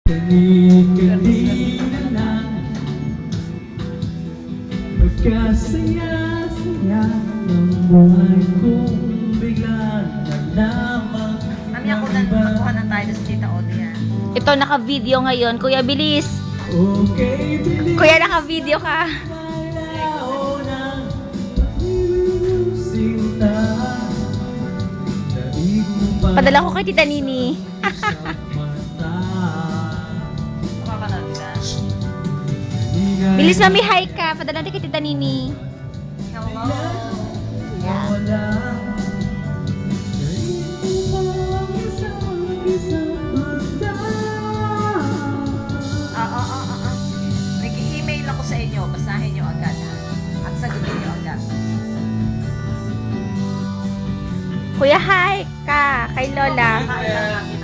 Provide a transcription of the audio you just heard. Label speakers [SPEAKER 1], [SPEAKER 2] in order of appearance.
[SPEAKER 1] Kani-kanina lang magkasaya-saya ng buhay kong biglang nalaman.
[SPEAKER 2] Kami ako na nakuha na tayo sa Tita Audrey.
[SPEAKER 3] Ito, naka-video ngayon. Kuya, bilis.
[SPEAKER 1] Okay, bilis.
[SPEAKER 3] Kuya, naka-video ka.
[SPEAKER 1] Malaw ng sinta. Daig mo ba
[SPEAKER 3] Padala ko kay Tita Nini.
[SPEAKER 1] sa mata?
[SPEAKER 2] Makakanood ka.
[SPEAKER 3] Bilis, mami, hi ka. Padala natin kay Tita Nini.
[SPEAKER 2] Hello.
[SPEAKER 3] Yeah.
[SPEAKER 1] Wala. Daig mo ba isang mata?
[SPEAKER 2] Nag-email ako sa inyo. Basahin nyo agad ha. At sagutin nyo agad.
[SPEAKER 3] Kuya, hi ka kay Lola.
[SPEAKER 2] Hi.